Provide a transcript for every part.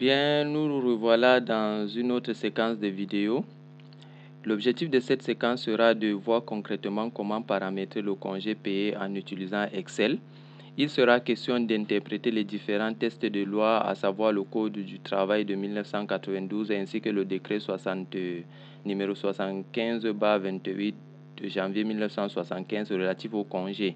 Bien, nous nous revoilà dans une autre séquence de vidéos. L'objectif de cette séquence sera de voir concrètement comment paramétrer le congé payé en utilisant Excel. Il sera question d'interpréter les différents textes de loi, à savoir le Code du travail de 1992 ainsi que le décret numéro 75/28 de janvier 1975 relatif au congé.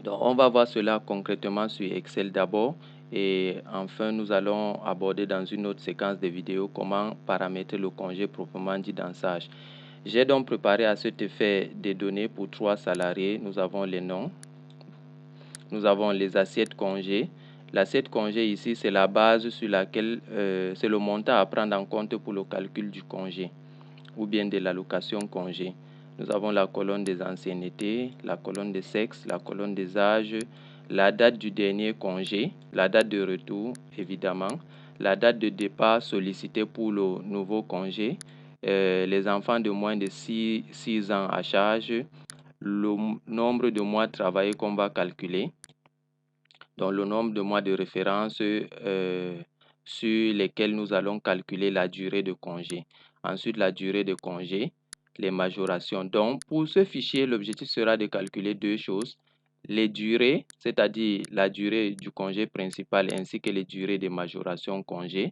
Donc, on va voir cela concrètement sur Excel d'abord et enfin nous allons aborder dans une autre séquence de vidéos comment paramétrer le congé proprement dit dans Sage. J'ai donc préparé à cet effet des données pour 3 salariés. Nous avons les noms, nous avons les assiettes congés. L'assiette congé ici, c'est la base sur laquelle c'est le montant à prendre en compte pour le calcul du congé ou bien de l'allocation congé. Nous avons la colonne des anciennetés, la colonne des sexes, la colonne des âges, la date du dernier congé, la date de retour, évidemment, la date de départ sollicitée pour le nouveau congé, les enfants de moins de 6 ans à charge, le nombre de mois travaillés qu'on va calculer, donc le nombre de mois de référence sur lesquels nous allons calculer la durée de congé. Ensuite, la durée de congé, les majorations. Donc, pour ce fichier, l'objectif sera de calculer deux choses. Les durées, c'est-à-dire la durée du congé principal ainsi que les durées de majoration congé.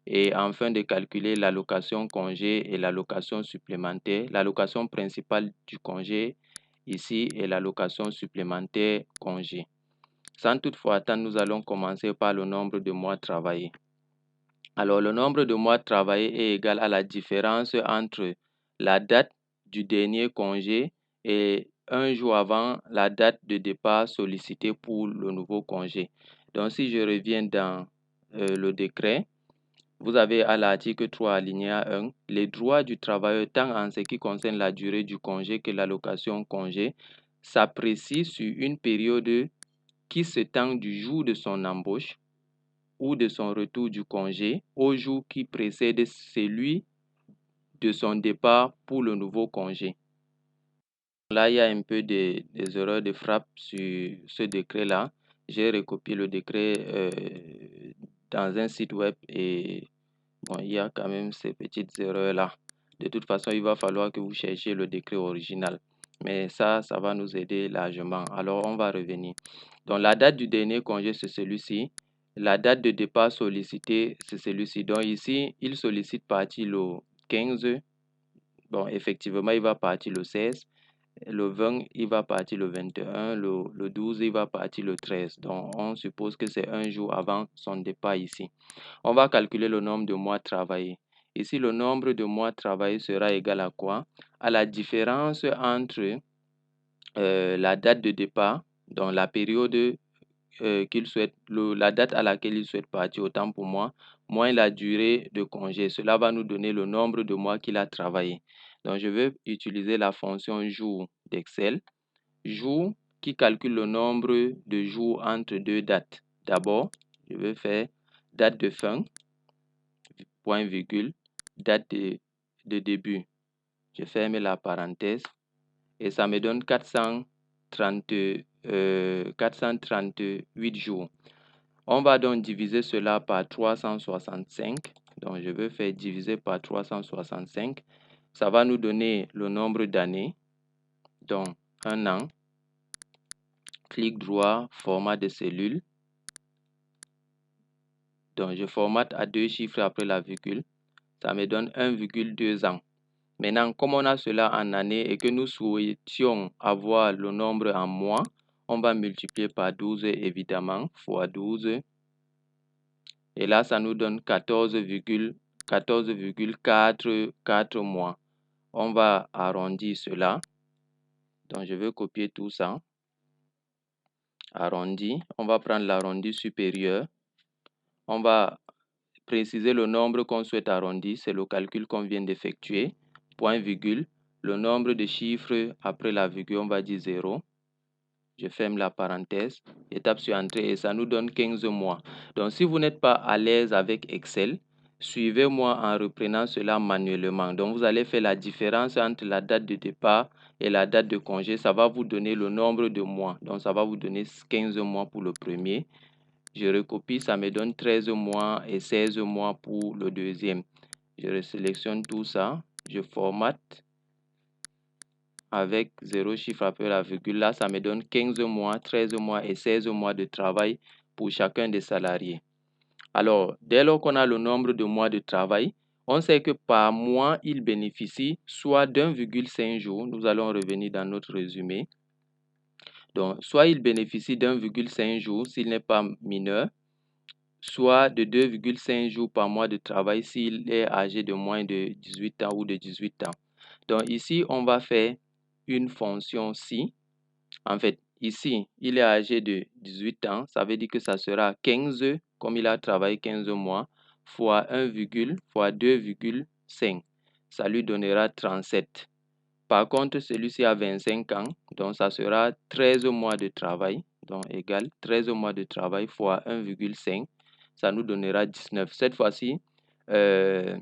Et enfin, de calculer l'allocation congé et l'allocation supplémentaire. L'allocation principale du congé ici et l'allocation supplémentaire congé. Sans toutefois attendre, nous allons commencer par le nombre de mois travaillés. Alors, le nombre de mois travaillés est égal à la différence entre la date du dernier congé et un jour avant la date de départ sollicitée pour le nouveau congé. Donc, si je reviens dans le décret, vous avez à l'article 3, alinéa 1, les droits du travailleur tant en ce qui concerne la durée du congé que l'allocation congé s'apprécient sur une période qui s'étend du jour de son embauche ou de son retour du congé au jour qui précède celui de son départ pour le nouveau congé. Là, il y a un peu des erreurs de frappe sur ce décret-là. J'ai recopié le décret dans un site web et bon, il y a quand même ces petites erreurs-là. De toute façon, il va falloir que vous cherchiez le décret original. Mais ça va nous aider largement. Alors, on va revenir. Donc, la date du dernier congé, c'est celui-ci. La date de départ sollicité, c'est celui-ci. Donc, ici, il sollicite partir le 15. Bon, effectivement, il va partir le 16. Le 20, il va partir le 21. Le 12, il va partir le 13. Donc, on suppose que c'est un jour avant son départ ici. On va calculer le nombre de mois travaillés. Ici, le nombre de mois travaillés sera égal à quoi? À la différence entre la date de départ, donc la période qu'il souhaite, la date à laquelle il souhaite partir, autant pour moi, moins la durée de congé. Cela va nous donner le nombre de mois qu'il a travaillé. Donc, je vais utiliser la fonction jour d'Excel. Jour qui calcule le nombre de jours entre deux dates. D'abord, je vais faire date de fin, point virgule, date de début. Je ferme la parenthèse et ça me donne 438 jours. On va donc diviser cela par 365. Donc, je vais faire diviser par 365. Ça va nous donner le nombre d'années. Donc, un an. Clic droit, format de cellule. Donc, je formate à 2 chiffres après la virgule. Ça me donne 1,2 ans. Maintenant, comme on a cela en année et que nous souhaitions avoir le nombre en mois, on va multiplier par 12 évidemment, fois 12. Et là, ça nous donne 14,44 mois. On va arrondir cela. Donc, je vais copier tout ça. Arrondi. On va prendre l'arrondi supérieur. On va préciser le nombre qu'on souhaite arrondir. C'est le calcul qu'on vient d'effectuer. Point virgule. Le nombre de chiffres après la virgule, on va dire 0. Je ferme la parenthèse. Je tape sur Entrée et ça nous donne 15 mois. Donc, si vous n'êtes pas à l'aise avec Excel, suivez-moi en reprenant cela manuellement. Donc, vous allez faire la différence entre la date de départ et la date de congé. Ça va vous donner le nombre de mois. Donc, ça va vous donner 15 mois pour le premier. Je recopie, ça me donne 13 mois et 16 mois pour le deuxième. Je resélectionne tout ça, je formate avec 0 chiffre après la virgule. Là, ça me donne 15 mois, 13 mois et 16 mois de travail pour chacun des salariés. Alors, dès lors qu'on a le nombre de mois de travail, on sait que par mois, il bénéficie soit d'1,5 jours. Nous allons revenir dans notre résumé. Donc, soit il bénéficie d'1,5 jours s'il n'est pas mineur, soit de 2,5 jours par mois de travail s'il est âgé de moins de 18 ans ou de 18 ans. Donc ici, on va faire une fonction si. En fait, ici, il est âgé de 18 ans, ça veut dire que ça sera 15, comme il a travaillé 15 mois, fois 1, fois 2,5. Ça lui donnera 37. Par contre, celui-ci a 25 ans, donc ça sera 13 mois de travail, donc égal 13 mois de travail fois 1,5. Ça nous donnera 19. Cette fois-ci, on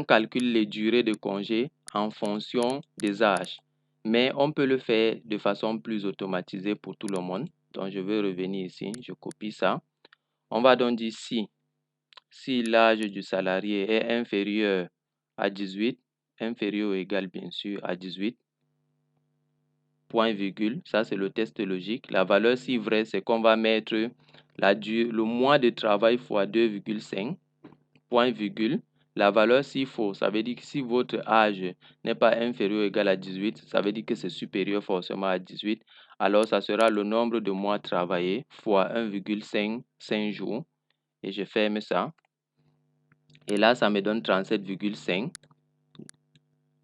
calcule les durées de congé en fonction des âges. Mais on peut le faire de façon plus automatisée pour tout le monde. Donc, je vais revenir ici, je copie ça. On va donc dire si l'âge du salarié est inférieur à 18, inférieur ou égal bien sûr à 18, point virgule, ça c'est le test logique. La valeur si vraie, c'est qu'on va mettre le mois de travail fois 2,5, point virgule. La valeur si faux, ça veut dire que si votre âge n'est pas inférieur ou égal à 18, ça veut dire que c'est supérieur forcément à 18. Alors ça sera le nombre de mois travaillés fois 1,5 jours. Et je ferme ça. Et là, ça me donne 37,5.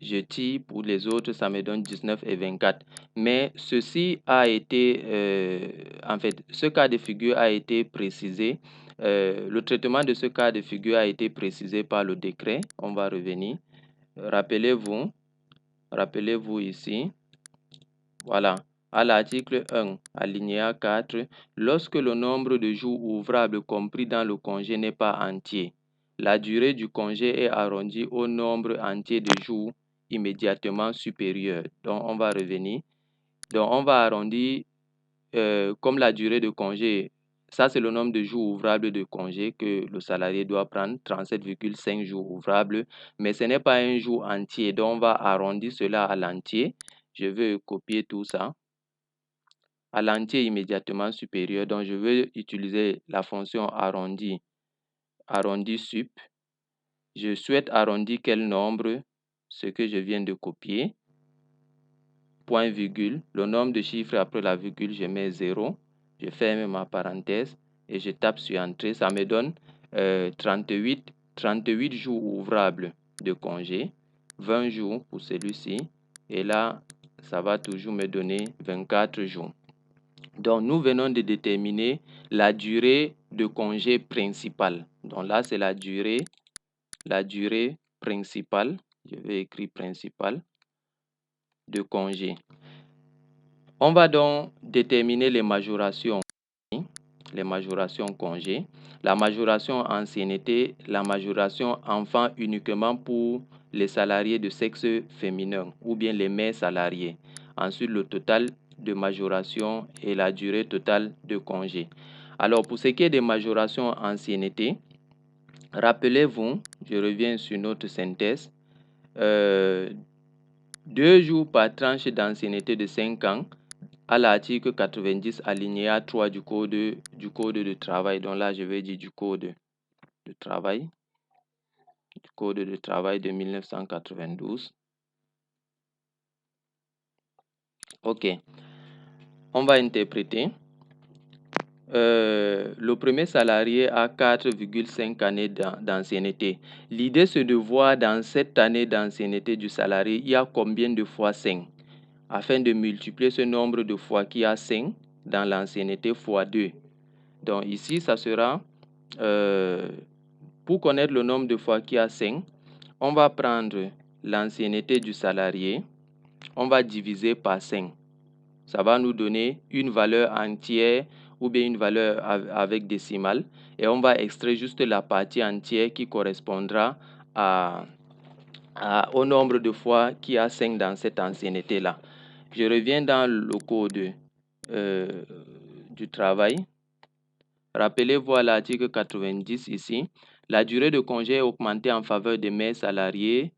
Je tire pour les autres, ça me donne 19 et 24. Mais ceci a été, en fait, ce cas de figure a été précisé. Le traitement de ce cas de figure a été précisé par le décret. On va revenir. Rappelez-vous ici. Voilà. À l'article 1, alinéa 4, lorsque le nombre de jours ouvrables compris dans le congé n'est pas entier, la durée du congé est arrondie au nombre entier de jours immédiatement supérieur. Donc, on va revenir. Donc, on va arrondir comme la durée de congé. Ça, c'est le nombre de jours ouvrables de congé que le salarié doit prendre, 37,5 jours ouvrables. Mais ce n'est pas un jour entier. Donc, on va arrondir cela à l'entier. Je vais copier tout ça à l'entier immédiatement supérieur. Donc, je vais utiliser la fonction arrondi sup. Je souhaite arrondir quel nombre? Ce que je viens de copier. Point virgule. Le nombre de chiffres après la virgule, je mets 0. Je ferme ma parenthèse et je tape sur Entrée. Ça me donne 38 jours ouvrables de congé. 20 jours pour celui-ci. Et là, ça va toujours me donner 24 jours. Donc, nous venons de déterminer la durée de congé principal. Donc là, c'est la durée principale. Je vais écrire principale de congé. On va donc déterminer les majorations congé, la majoration ancienneté, la majoration enfant uniquement pour les salariés de sexe féminin ou bien les mères salariées. Ensuite, le total de majoration et la durée totale de congé. Alors, pour ce qui est des majorations ancienneté, rappelez-vous, je reviens sur notre synthèse, 2 jours par tranche d'ancienneté de 5 ans à l'article 90 alinéa 3 du code de travail. Donc là, je vais dire du code de travail. Du code de travail de 1992. OK. On va interpréter. Le premier salarié a 4,5 années d'ancienneté. L'idée, c'est de voir dans cette année d'ancienneté du salarié, il y a combien de fois 5, afin de multiplier ce nombre de fois qui a 5 dans l'ancienneté fois 2. Donc ici, ça sera, pour connaître le nombre de fois qui a 5, on va prendre l'ancienneté du salarié, on va diviser par 5. Ça va nous donner une valeur entière ou bien une valeur avec décimale. Et on va extraire juste la partie entière qui correspondra au nombre de fois qui a 5 dans cette ancienneté-là. Je reviens dans le code du travail. Rappelez-vous à l'article 90 ici, la durée de congé est augmentée en faveur des mères salariées.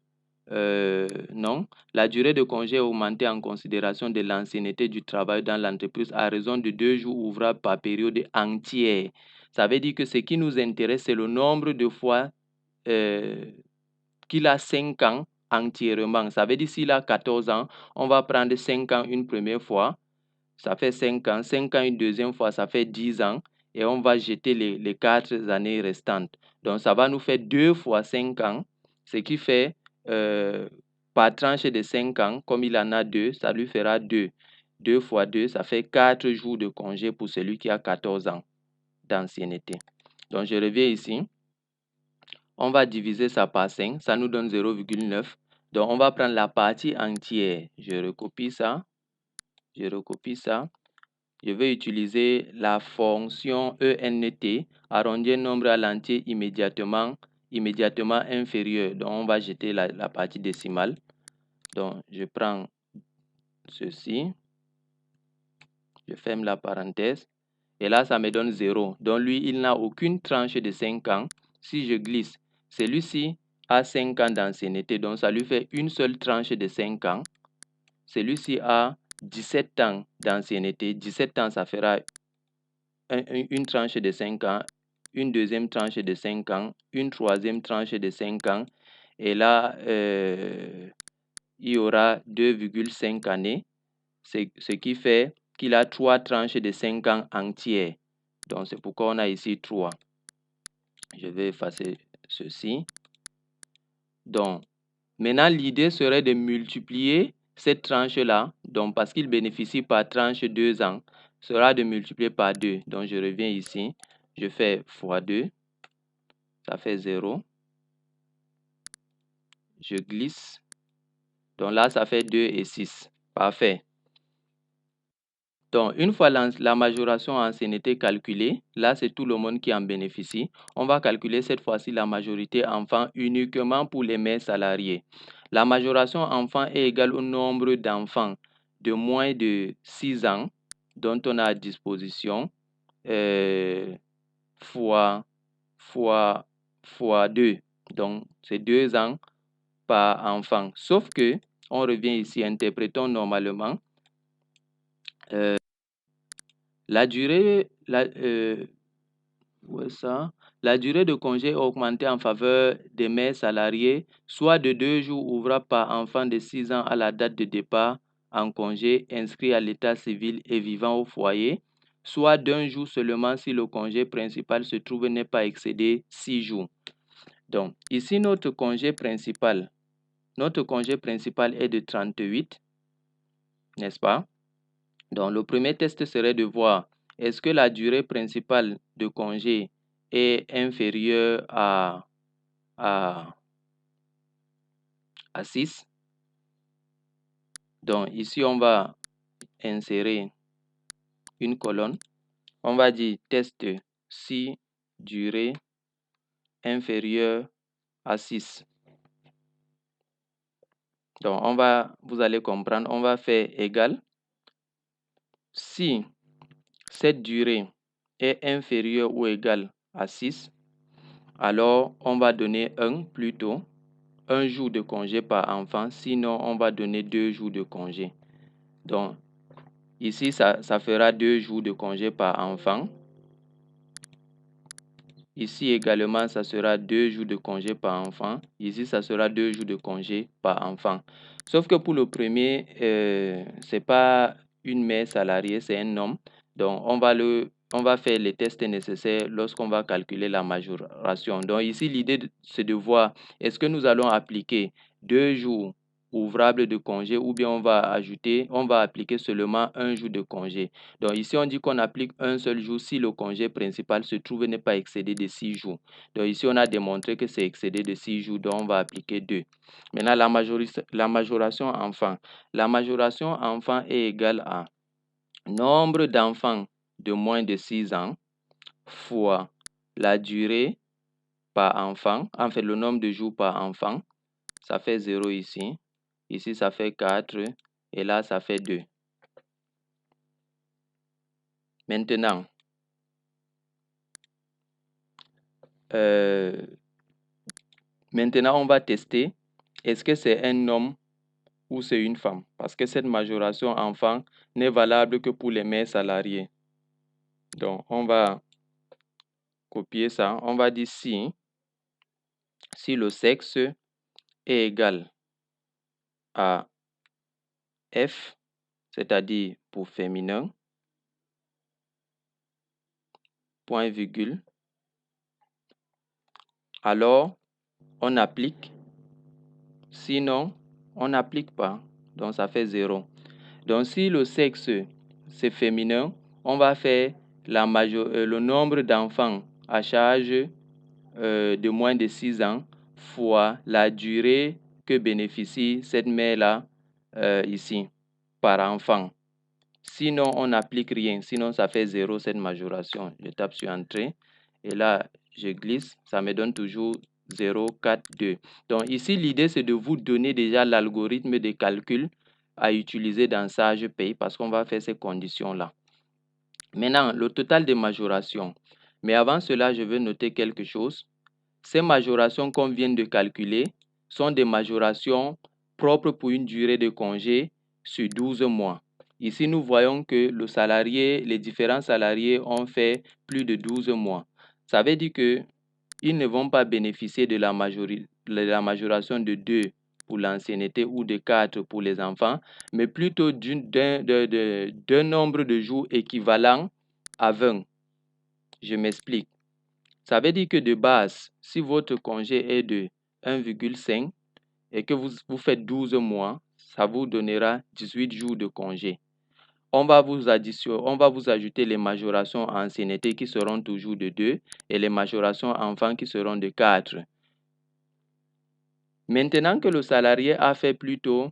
Non, la durée de congé est augmentée en considération de l'ancienneté du travail dans l'entreprise à raison de 2 jours ouvrables par période entière. Ça veut dire que ce qui nous intéresse, c'est le nombre de fois qu'il a 5 ans entièrement. Ça veut dire s'il a 14 ans, on va prendre 5 ans une première fois, ça fait 5 ans. 5 ans une deuxième fois, ça fait 10 ans. Et on va jeter les 4 années restantes. Donc, ça va nous faire 2 fois 5 ans, ce qui fait par tranche de 5 ans, comme il en a 2, ça lui fera 2. 2 fois 2, ça fait 4 jours de congé pour celui qui a 14 ans d'ancienneté. Donc, je reviens ici. On va diviser ça par 5, ça nous donne 0,9. Donc, on va prendre la partie entière. Je recopie ça. Je recopie ça. Je vais utiliser la fonction ENT, arrondir un nombre à l'entier immédiatement inférieur. Donc, on va jeter la partie décimale. Donc, je prends ceci. Je ferme la parenthèse. Et là, ça me donne 0. Donc, lui, il n'a aucune tranche de 5 ans. Si je glisse, celui-ci a 5 ans d'ancienneté. Donc, ça lui fait une seule tranche de 5 ans. Celui-ci a 17 ans d'ancienneté. 17 ans, ça fera une tranche de 5 ans, une deuxième tranche de 5 ans, une troisième tranche de 5 ans. Et là, il y aura 2,5 années, ce qui fait qu'il a 3 tranches de 5 ans entières. Donc, c'est pourquoi on a ici 3. Je vais effacer ceci. Donc, maintenant, l'idée serait de multiplier cette tranche-là, donc parce qu'il bénéficie par tranche 2 ans, sera de multiplier par 2. Donc, je reviens ici, je fais fois 2, ça fait 0. Je glisse. Donc là, ça fait 2 et 6. Parfait. Donc, une fois la majoration en ancienneté calculée, là, c'est tout le monde qui en bénéficie. On va calculer cette fois-ci la majorité enfant uniquement pour les mères salariées. La majoration enfant est égale au nombre d'enfants de moins de 6 ans dont on a à disposition fois 2. Donc, c'est 2 ans par enfant. Sauf que, on revient ici, interprétons normalement. La durée de congé est augmentée en faveur des mères salariées, soit de 2 jours ouvrables par enfant de 6 ans à la date de départ en congé inscrit à l'état civil et vivant au foyer, soit d'1 jour seulement si le congé principal se trouve n'est pas excédé 6 jours. Donc, ici, notre congé principal est de 38, n'est-ce pas? Donc, le premier test serait de voir est-ce que la durée principale de congé est inférieure à 6. Donc, ici, on va insérer une colonne. On va dire test si durée inférieure à 6. Donc, vous allez comprendre, on va faire égal. Si cette durée est inférieure ou égale à 6, alors on va donner 1 plutôt, 1 jour de congé par enfant, sinon on va donner 2 jours de congé. Donc, ici, ça fera 2 jours de congé par enfant. Ici également, ça sera 2 jours de congé par enfant. Ici, ça sera 2 jours de congé par enfant. Sauf que pour le premier, ce n'est pas une mère salariée, c'est un homme. Donc, on va faire les tests nécessaires lorsqu'on va calculer la majoration. Donc, ici, l'idée, c'est de voir est-ce que nous allons appliquer 2 jours ouvrables de congé ou bien on va appliquer seulement 1 jour de congé. Donc ici, on dit qu'on applique un seul jour si le congé principal se trouve n'est pas excédé de 6 jours. Donc ici, on a démontré que c'est excédé de 6 jours, donc on va appliquer 2. Maintenant, la majoration enfant. La majoration enfant est égale à nombre d'enfants de moins de 6 ans fois la durée par enfant, en fait le nombre de jours par enfant. Ça fait 0 ici. Ici, ça fait 4 et là, ça fait 2. Maintenant, on va tester est-ce que c'est un homme ou c'est une femme, parce que cette majoration enfant n'est valable que pour les mères salariés. Donc, on va copier ça. On va dire si le sexe est égal à F, c'est-à-dire pour féminin, point virgule, alors on applique, sinon on n'applique pas, donc ça fait 0. Donc si le sexe c'est féminin, on va faire le nombre d'enfants à charge de moins de 6 ans fois la durée que bénéficie cette mère-là ici par enfant. Sinon, on n'applique rien. Sinon, ça fait 0 cette majoration. Je tape sur Entrée et là, je glisse. Ça me donne toujours 0, 4, 2. Donc ici, l'idée, c'est de vous donner déjà l'algorithme de calcul à utiliser dans SagePay parce qu'on va faire ces conditions-là. Maintenant, le total de majoration. Mais avant cela, je veux noter quelque chose. Ces majorations qu'on vient de calculer sont des majorations propres pour une durée de congé sur 12 mois. Ici, nous voyons que les différents salariés ont fait plus de 12 mois. Ça veut dire qu'ils ne vont pas bénéficier de la majoration de 2 pour l'ancienneté ou de 4 pour les enfants, mais plutôt d'un nombre de jours équivalent à 20. Je m'explique. Ça veut dire que de base, si votre congé est de 1,5 et que vous faites 12 mois, ça vous donnera 18 jours de congé. On va vous ajouter les majorations ancienneté qui seront toujours de 2 et les majorations enfants qui seront de 4. Maintenant que le salarié a fait plutôt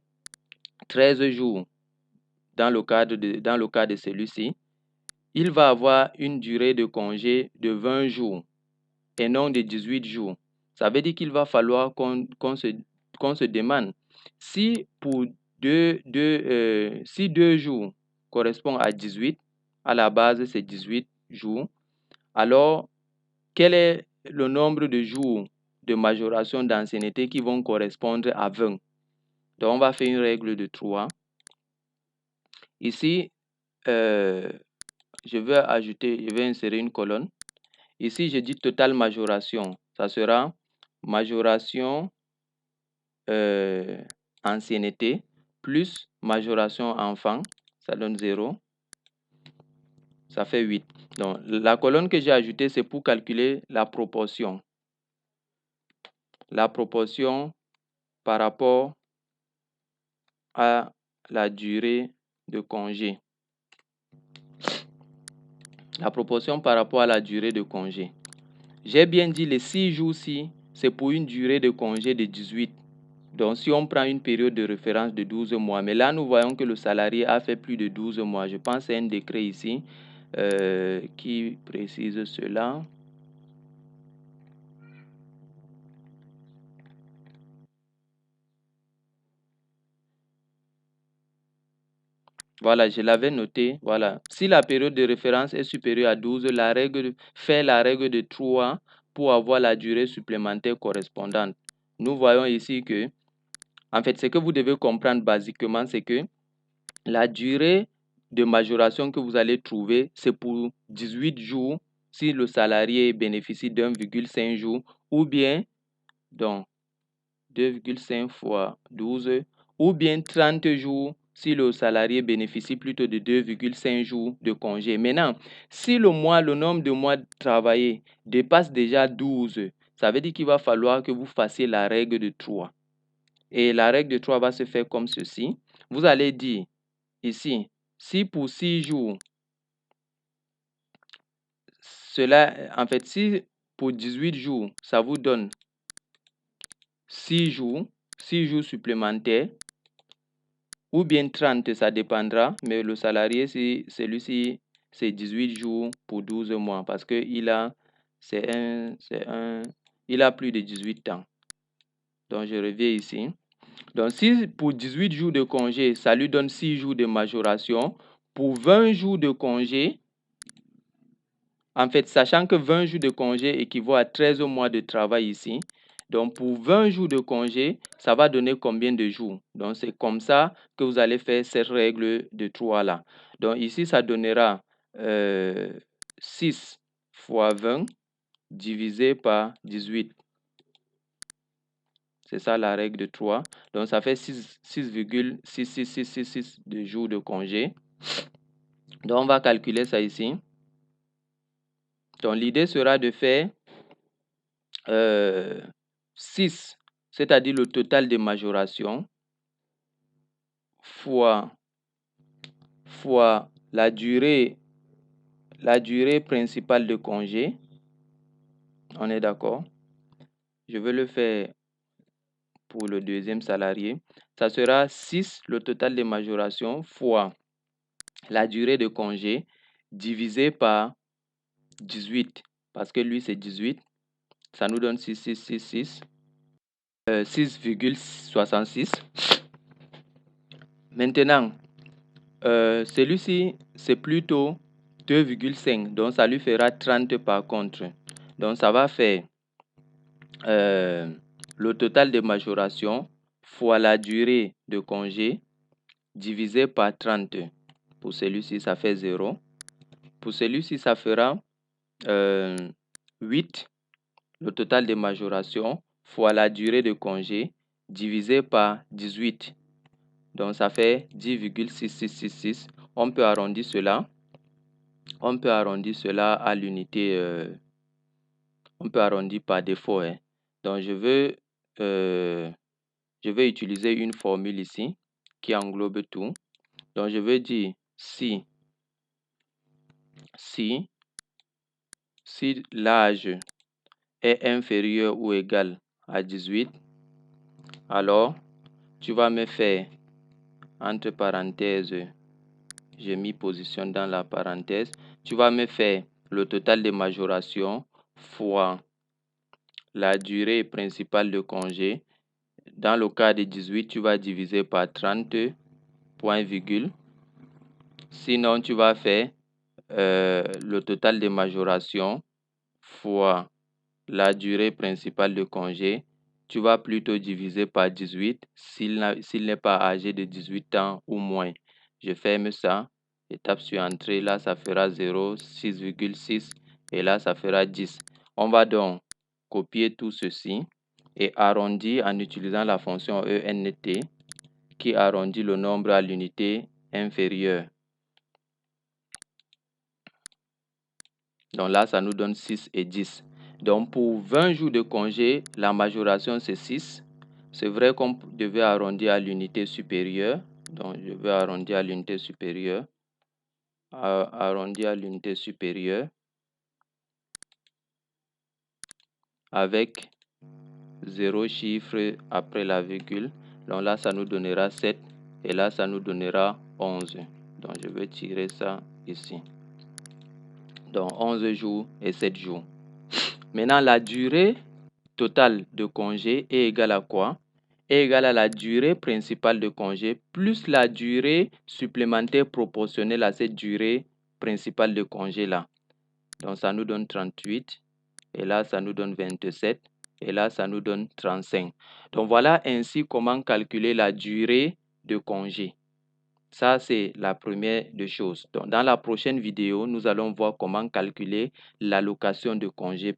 13 jours dans le cas de celui-ci, il va avoir une durée de congé de 20 jours et non de 18 jours. Ça veut dire qu'il va falloir qu'on se demande si pour si 2 jours correspond à 18, à la base c'est 18 jours, alors quel est le nombre de jours de majoration d'ancienneté qui vont correspondre à 20? Donc on va faire une règle de 3. Ici, je vais insérer une colonne. Ici, je dis total majoration. Ça sera majoration ancienneté plus majoration enfant. Ça donne 0. Ça fait 8. Donc, la colonne que j'ai ajoutée, c'est pour calculer la proportion. La proportion par rapport à la durée de congé. La proportion par rapport à la durée de congé. J'ai bien dit les 6 jours-ci, c'est pour une durée de congé de 18. Donc, si on prend une période de référence de 12 mois, mais là, nous voyons que le salarié a fait plus de 12 mois. Je pense que c'est un décret ici qui précise cela. Voilà, je l'avais noté. Voilà. Si la période de référence est supérieure à 12, fait la règle de 3 pour avoir la durée supplémentaire correspondante. Nous voyons ici que, en fait, ce que vous devez comprendre basiquement, c'est que la durée de majoration que vous allez trouver, c'est pour 18 jours si le salarié bénéficie d'1,5 jour ou bien, donc 2,5 fois 12, ou bien 30 jours si le salarié bénéficie plutôt de 2,5 jours de congé. Maintenant, si le nombre de mois travaillés dépasse déjà 12, ça veut dire qu'il va falloir que vous fassiez la règle de 3. Et la règle de 3 va se faire comme ceci. Vous allez dire ici, si pour 6 jours, si pour 18 jours, ça vous donne 6 jours supplémentaires, ou bien 30, ça dépendra, mais le salarié, celui-ci, c'est 18 jours pour 12 mois, parce qu'il a, il a plus de 18 ans. Donc, je reviens ici. Donc, si pour 18 jours de congé, ça lui donne 6 jours de majoration, pour 20 jours de congé, En fait, sachant que 20 jours de congé équivaut à 13 mois de travail ici, donc pour 20 jours de congé, ça va donner combien de jours? Donc c'est comme ça que vous allez faire cette règle de 3 là. Donc ici, ça donnera 6 fois 20 divisé par 18. C'est ça la règle de 3. Donc ça fait 6,66666 de jours de congé. Donc on va calculer ça ici. Donc l'idée sera de faire 6, c'est-à-dire le total des majorations, fois la durée principale de congé. On est d'accord? Je vais le faire pour le deuxième salarié. Ça sera 6, le total des majorations, fois la durée de congé, divisé par 18. Parce que lui, c'est 18. Ça nous donne 6,66. Maintenant, celui-ci, c'est plutôt 2,5. Donc, ça lui fera 30 par contre. Donc, ça va faire le total de majoration fois la durée de congé divisé par 30. Pour celui-ci, ça fait 0. Pour celui-ci, ça fera 8. Le total de majoration fois la durée de congé divisé par 18. Donc, ça fait 10,6666. On peut arrondir cela. On peut arrondir cela à l'unité. On peut arrondir par défaut. Hein. Donc, je vais utiliser une formule ici qui englobe tout. Donc, je vais dire si l'âge est inférieur ou égal à 18, alors tu vas me faire, entre parenthèses, j'ai mis position dans la parenthèse, tu vas me faire le total de majoration fois la durée principale de congé. Dans le cas de 18, tu vas diviser par 30, point virgule. Sinon, tu vas faire le total de majoration fois la durée principale de congé. Tu vas plutôt diviser par 18 s'il n'est pas âgé de 18 ans ou moins. Je ferme ça. Étape sur entrée, là, ça fera 0, 6,6 et là, ça fera 10. On va donc copier tout ceci et arrondir en utilisant la fonction ENT qui arrondit le nombre à l'unité inférieure. Donc là, ça nous donne 6 et 10. Donc pour 20 jours de congé, la majoration c'est 6. C'est vrai qu'on devait arrondir à l'unité supérieure. Donc je vais arrondir à l'unité supérieure. Arrondir à l'unité supérieure. Avec 0 chiffre après la virgule. Donc là, ça nous donnera 7. Et là, ça nous donnera 11. Donc je vais tirer ça ici. Donc 11 jours et 7 jours. Maintenant, la durée totale de congé est égale à quoi? Est égale à la durée principale de congé plus la durée supplémentaire proportionnelle à cette durée principale de congé là. Donc ça nous donne 38 et là ça nous donne 27 et là ça nous donne 35. Donc voilà ainsi comment calculer la durée de congé. Ça, c'est la première des choses. Donc, dans la prochaine vidéo, nous allons voir comment calculer l'allocation de congé